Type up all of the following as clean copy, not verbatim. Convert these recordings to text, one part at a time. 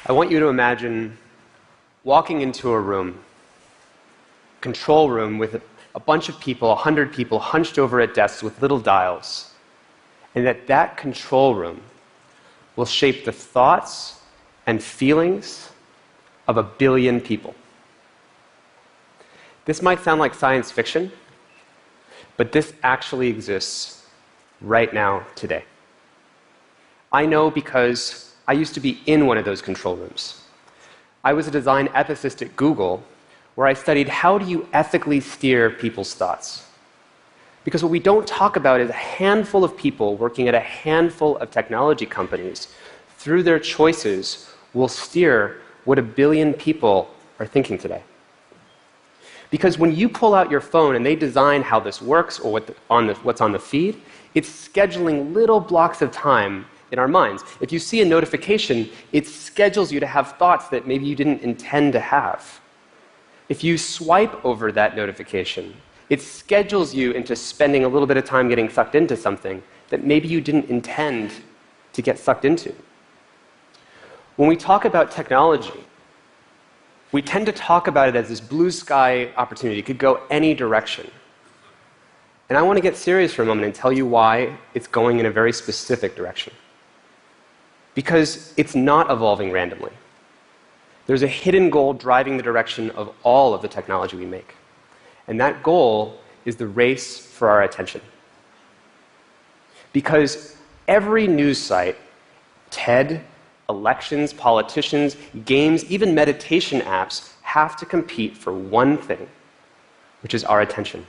I want you to imagine walking into a room, control room, with a bunch of people, 100 people, hunched over at desks with little dials, and that control room will shape the thoughts and feelings of 1 billion people. This might sound like science fiction, but this actually exists right now, today. I know because I used to be in one of those control rooms. I was a design ethicist at Google, where I studied how do you ethically steer people's thoughts. Because what we don't talk about is a handful of people working at a handful of technology companies, through their choices, will steer what 1 billion people are thinking today. Because when you pull out your phone and they design how this works or what's on the feed, it's scheduling little blocks of time in our minds. If you see a notification, it schedules you to have thoughts that maybe you didn't intend to have. If you swipe over that notification, it schedules you into spending a little bit of time getting sucked into something that maybe you didn't intend to get sucked into. When we talk about technology, we tend to talk about it as this blue sky opportunity. It could go any direction. And I want to get serious for a moment and tell you why it's going in a very specific direction. Because it's not evolving randomly. There's a hidden goal driving the direction of all of the technology we make. And that goal is the race for our attention. Because every news site, TED, elections, politicians, games, even meditation apps have to compete for one thing, which is our attention.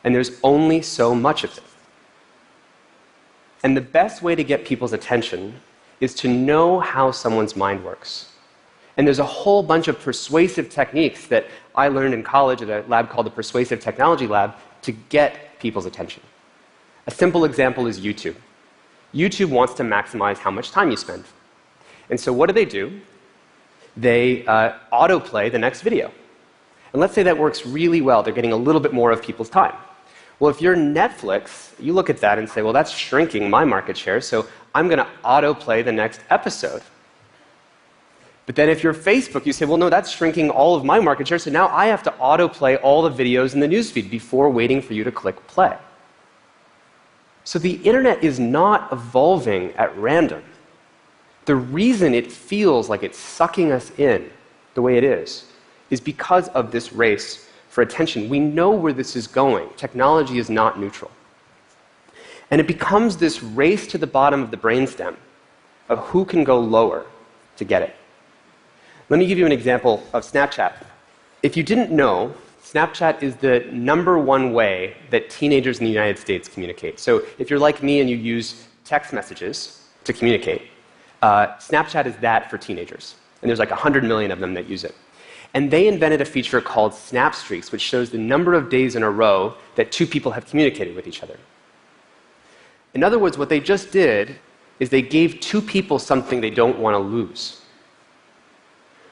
And there's only so much of it. And the best way to get people's attention is to know how someone's mind works. And there's a whole bunch of persuasive techniques that I learned in college at a lab called the Persuasive Technology Lab to get people's attention. A simple example is YouTube. YouTube wants to maximize how much time you spend. And so what do? They autoplay the next video. And let's say that works really well. They're getting a little bit more of people's time. Well, if you're Netflix, you look at that and say, well, that's shrinking my market share, so I'm going to autoplay the next episode. But then if you're Facebook, you say, well, no, that's shrinking all of my market share, so now I have to autoplay all the videos in the newsfeed before waiting for you to click play. So the internet is not evolving at random. The reason it feels like it's sucking us in the way it is because of this race for attention. We know where this is going. Technology is not neutral. And it becomes this race to the bottom of the brainstem of who can go lower to get it. Let me give you an example of Snapchat. If you didn't know, Snapchat is the #1 way that teenagers in the United States communicate. So if you're like me and you use text messages to communicate, Snapchat is that for teenagers. And there's like 100 million of them that use it. And they invented a feature called Snap Streaks, which shows the number of days in a row that two people have communicated with each other. In other words, what they just did is they gave two people something they don't want to lose.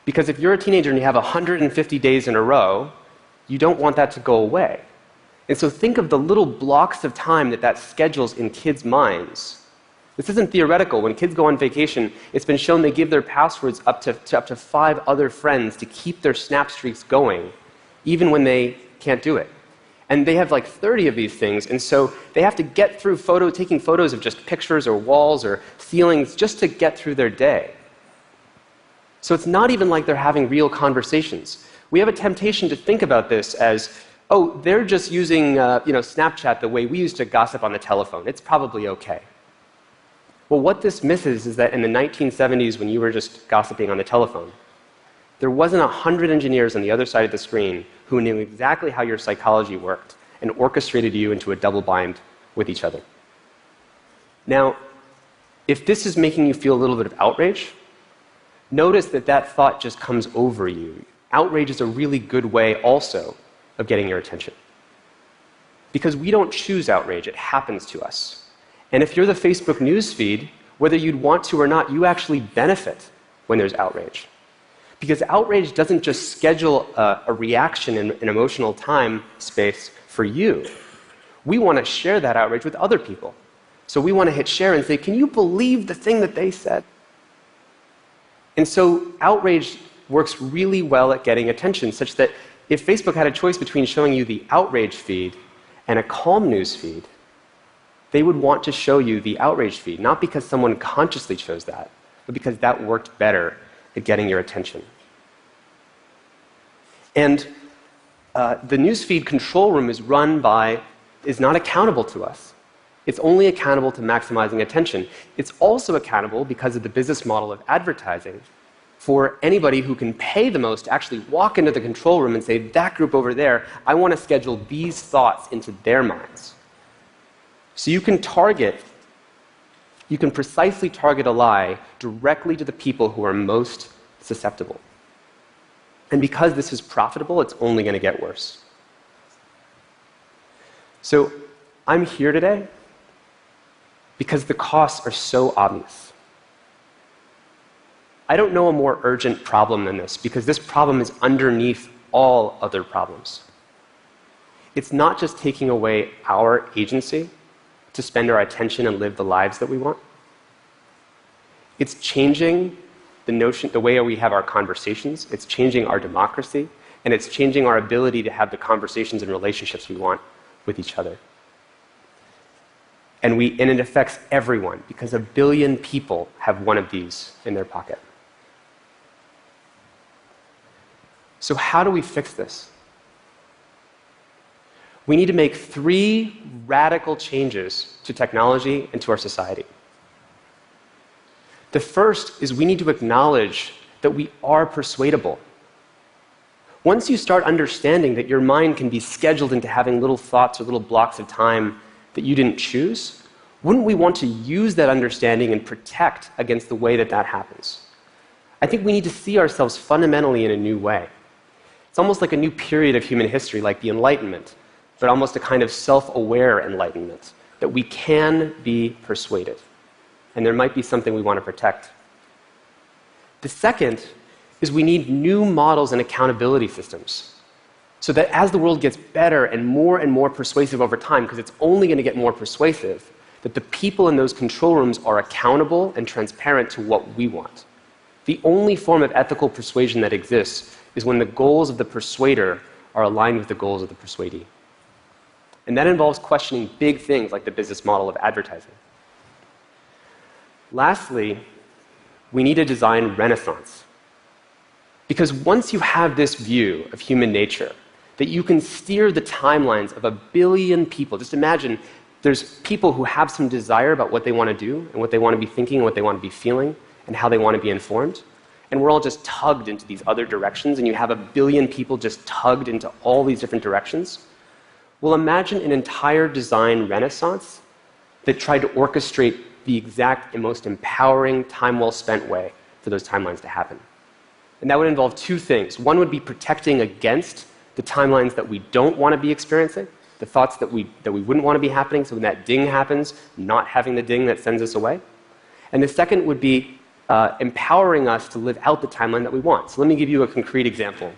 Because if you're a teenager and you have 150 days in a row, you don't want that to go away. And so think of the little blocks of time that schedules in kids' minds. This isn't theoretical. When kids go on vacation, it's been shown they give their passwords up to 5 other friends to keep their Snap Streaks going, even when they can't do it. And they have like 30 of these things, and so they have to get through taking photos of just pictures or walls or ceilings just to get through their day. So it's not even like they're having real conversations. We have a temptation to think about this as, oh, they're just using Snapchat the way we used to gossip on the telephone. It's probably okay. Well, what this misses is that in the 1970s, when you were just gossiping on the telephone, there wasn't 100 engineers on the other side of the screen who knew exactly how your psychology worked and orchestrated you into a double bind with each other. Now, if this is making you feel a little bit of outrage, notice that thought just comes over you. Outrage is a really good way also of getting your attention. Because we don't choose outrage, it happens to us. And if you're the Facebook news feed, whether you'd want to or not, you actually benefit when there's outrage. Because outrage doesn't just schedule a reaction in an emotional time space for you. We want to share that outrage with other people. So we want to hit share and say, can you believe the thing that they said? And so outrage works really well at getting attention, such that if Facebook had a choice between showing you the outrage feed and a calm news feed, they would want to show you the outrage feed, not because someone consciously chose that, but because that worked better at getting your attention. And the newsfeed control room is not accountable to us. It's only accountable to maximizing attention. It's also accountable, because of the business model of advertising, for anybody who can pay the most to actually walk into the control room and say, that group over there, I want to schedule these thoughts into their minds. So you can precisely target a lie directly to the people who are most susceptible. And because this is profitable, it's only going to get worse. So I'm here today because the costs are so obvious. I don't know a more urgent problem than this, because this problem is underneath all other problems. It's not just taking away our agency to spend our attention and live the lives that we want. It's changing the way we have our conversations, it's changing our democracy, and it's changing our ability to have the conversations and relationships we want with each other. And it affects everyone, because 1 billion people have one of these in their pocket. So how do we fix this? We need to make 3 radical changes to technology and to our society. The first is we need to acknowledge that we are persuadable. Once you start understanding that your mind can be scheduled into having little thoughts or little blocks of time that you didn't choose, wouldn't we want to use that understanding and protect against the way that that happens? I think we need to see ourselves fundamentally in a new way. It's almost like a new period of human history, like the Enlightenment, but almost a kind of self-aware enlightenment, that we can be persuaded. And there might be something we want to protect. The second is we need new models and accountability systems, so that as the world gets better and more persuasive over time, because it's only going to get more persuasive, that the people in those control rooms are accountable and transparent to what we want. The only form of ethical persuasion that exists is when the goals of the persuader are aligned with the goals of the persuadee. And that involves questioning big things like the business model of advertising. Lastly, we need a design renaissance. Because once you have this view of human nature, that you can steer the timelines of 1 billion people, just imagine there's people who have some desire about what they want to do, and what they want to be thinking, and what they want to be feeling, and how they want to be informed. And we're all just tugged into these other directions, and you have 1 billion people just tugged into all these different directions. Well, imagine an entire design renaissance that tried to orchestrate the exact and most empowering, time well spent way for those timelines to happen. And that would involve 2 things. One would be protecting against the timelines that we don't want to be experiencing, the thoughts that we wouldn't want to be happening, so when that ding happens, not having the ding that sends us away. And the second would be empowering us to live out the timeline that we want. So let me give you a concrete example.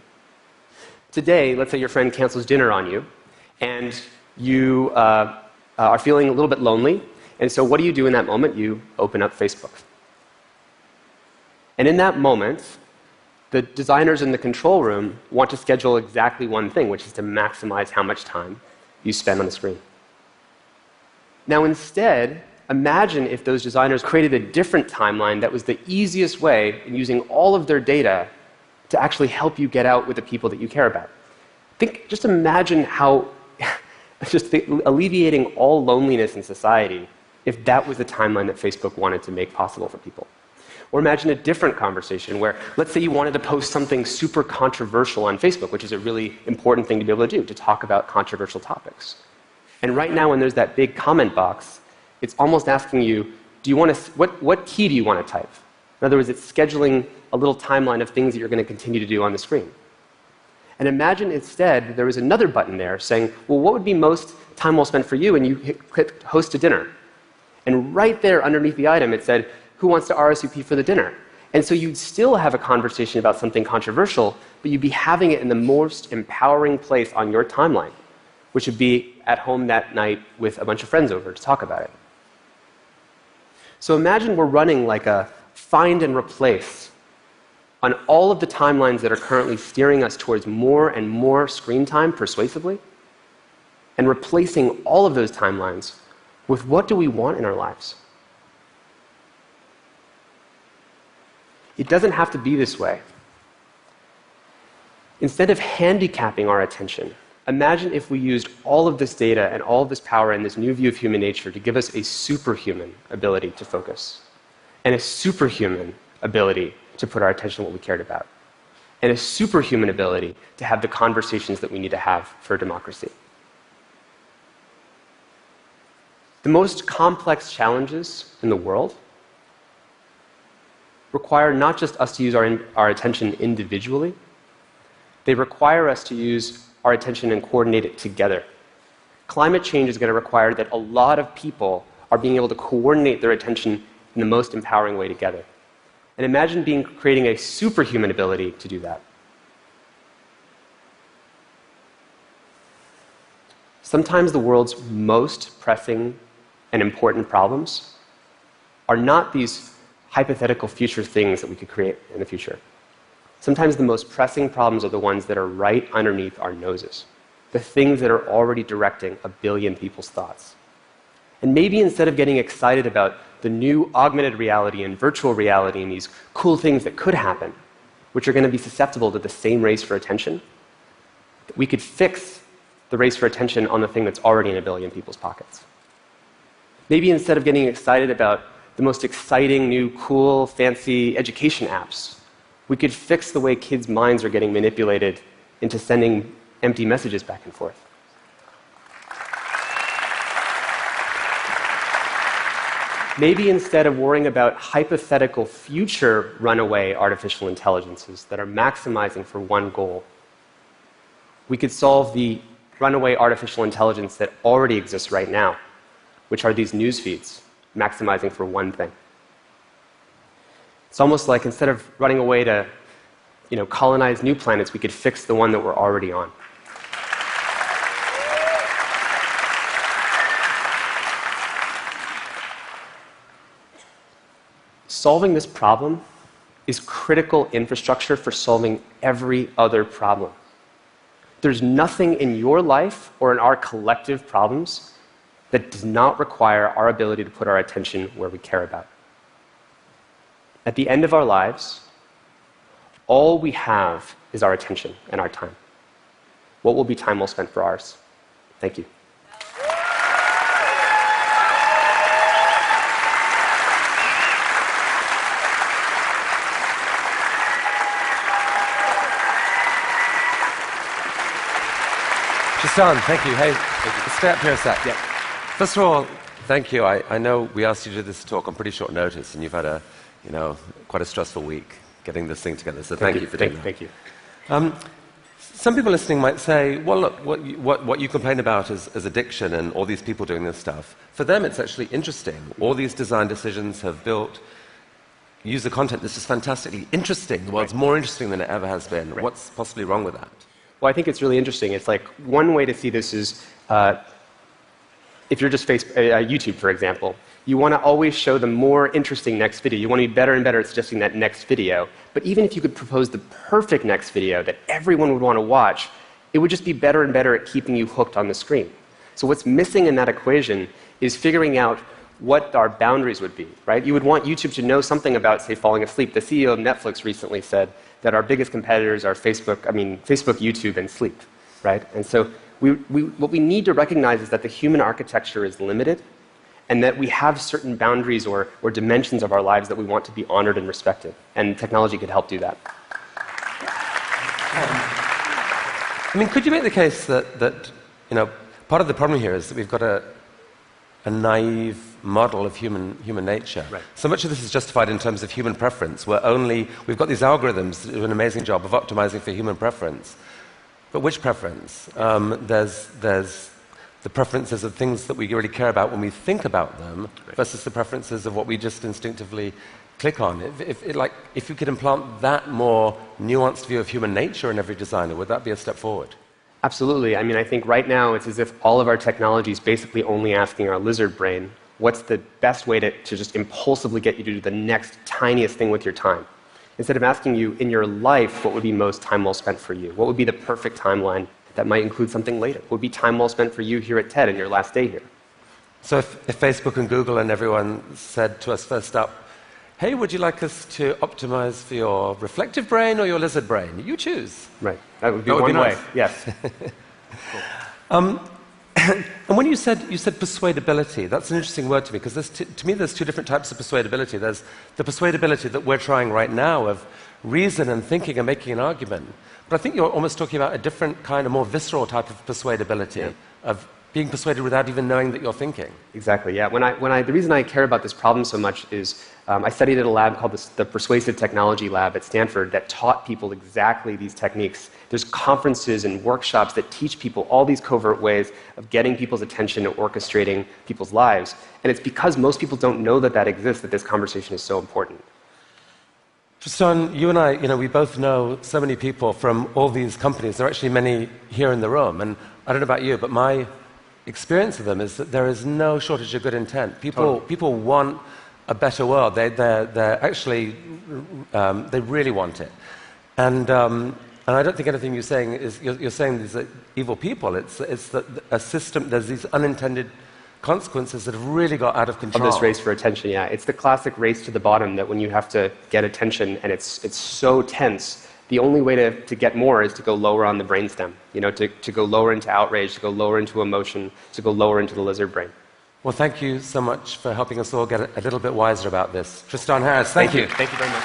Today, let's say your friend cancels dinner on you, and you are feeling a little bit lonely. And so what do you do in that moment? You open up Facebook. And in that moment, the designers in the control room want to schedule exactly one thing, which is to maximize how much time you spend on the screen. Now instead, imagine if those designers created a different timeline that was the easiest way in using all of their data to actually help you get out with the people that you care about. Just imagine how alleviating all loneliness in society if that was the timeline that Facebook wanted to make possible for people. Or imagine a different conversation where, let's say you wanted to post something super controversial on Facebook, which is a really important thing to be able to do, to talk about controversial topics. And right now, when there's that big comment box, it's almost asking you, what key do you want to type? In other words, it's scheduling a little timeline of things that you're going to continue to do on the screen. And imagine instead there was another button there saying, well, what would be most time well spent for you? And you click host a dinner. And right there underneath the item, it said, who wants to RSVP for the dinner? And so you'd still have a conversation about something controversial, but you'd be having it in the most empowering place on your timeline, which would be at home that night with a bunch of friends over to talk about it. So imagine we're running like a find and replace on all of the timelines that are currently steering us towards more and more screen time persuasively, and replacing all of those timelines with what do we want in our lives. It doesn't have to be this way. Instead of handicapping our attention, imagine if we used all of this data and all of this power and this new view of human nature to give us a superhuman ability to focus, and a superhuman ability to put our attention on what we cared about, and a superhuman ability to have the conversations that we need to have for democracy. The most complex challenges in the world require not just us to use our attention individually, they require us to use our attention and coordinate it together. Climate change is going to require that a lot of people are being able to coordinate their attention in the most empowering way together. And imagine creating a superhuman ability to do that. Sometimes the world's most pressing and important problems are not these hypothetical future things that we could create in the future. Sometimes the most pressing problems are the ones that are right underneath our noses, the things that are already directing a billion people's thoughts. And maybe instead of getting excited about the new augmented reality and virtual reality and these cool things that could happen, which are going to be susceptible to the same race for attention, we could fix the race for attention on the thing that's already in a billion people's pockets. Maybe instead of getting excited about the most exciting, new, cool, fancy education apps, we could fix the way kids' minds are getting manipulated into sending empty messages back and forth. Maybe instead of worrying about hypothetical future runaway artificial intelligences that are maximizing for one goal, we could solve the runaway artificial intelligence that already exists right now, which are these news feeds, maximizing for one thing. It's almost like instead of running away to, colonize new planets, we could fix the one that we're already on. Solving this problem is critical infrastructure for solving every other problem. There's nothing in your life or in our collective problems that does not require our ability to put our attention where we care about. At the end of our lives, all we have is our attention and our time. What will be time well spent for ours? Thank you. Tristan, thank you. Hey, stay up here a sec. Yeah. First of all, thank you. I know we asked you to do this talk on pretty short notice, and you've had quite a stressful week getting this thing together. So thank you for doing that. Thank you. Some people listening might say, well, look, what you complain about is addiction and all these people doing this stuff. For them, it's actually interesting. All these design decisions have built user content. This is fantastically interesting. The world's more interesting than it ever has been. Right. What's possibly wrong with that? Well, I think it's really interesting. It's like one way to see this is if you're just YouTube, for example, you want to always show the more interesting next video. You want to be better and better at suggesting that next video. But even if you could propose the perfect next video that everyone would want to watch, it would just be better and better at keeping you hooked on the screen. So what's missing in that equation is figuring out what our boundaries would be, right? You would want YouTube to know something about, say, falling asleep. The CEO of Netflix recently said that our biggest competitors are Facebook, YouTube, and sleep, right? And so what we need to recognize is that the human architecture is limited, and that we have certain boundaries or dimensions of our lives that we want to be honored and respected. And technology could help do that. Could you make the case that part of the problem here is that we've got a naive model of human nature. Right. So much of this is justified in terms of human preference, where we've got these algorithms that do an amazing job of optimizing for human preference. But which preference? There's the preferences of things that we really care about when we think about them, right, versus the preferences of what we just instinctively click on. If you could implant that more nuanced view of human nature in every designer, would that be a step forward? Absolutely. I think right now it's as if all of our technology is basically only asking our lizard brain, what's the best way to just impulsively get you to do the next tiniest thing with your time? Instead of asking you, in your life, what would be most time well spent for you? What would be the perfect timeline that might include something later? What would be time well spent for you here at TED in your last day here? So if Facebook and Google and everyone said to us first up, hey, would you like us to optimize for your reflective brain or your lizard brain? You choose. Right. That would be one way. Nice. Yes. Cool. And when you said persuadability, that's an interesting word to me, because to me there's two different types of persuadability. There's the persuadability that we're trying right now of reason and thinking and making an argument. But I think you're almost talking about a different kind of more visceral type of persuadability, of being persuaded without even knowing that you're thinking. Exactly, yeah. The reason I care about this problem so much is I studied at a lab called the Persuasive Technology Lab at Stanford that taught people exactly these techniques. There's conferences and workshops that teach people all these covert ways of getting people's attention and orchestrating people's lives. And it's because most people don't know that that exists that this conversation is so important. Tristan, you and I, we both know so many people from all these companies. There are actually many here in the room. And I don't know about you, but my experience of them is that there is no shortage of good intent. People want a better world. They're actually, they really want it. And I don't think anything you're saying is, you're saying these are evil people. It's that a system, there's these unintended consequences that have really got out of control. Of this race for attention, yeah. It's the classic race to the bottom that when you have to get attention and it's so tense, the only way to get more is to go lower on the brainstem, to go lower into outrage, to go lower into emotion, to go lower into the lizard brain. Well, thank you so much for helping us all get a little bit wiser about this. Tristan Harris, thank you. Thank you very much.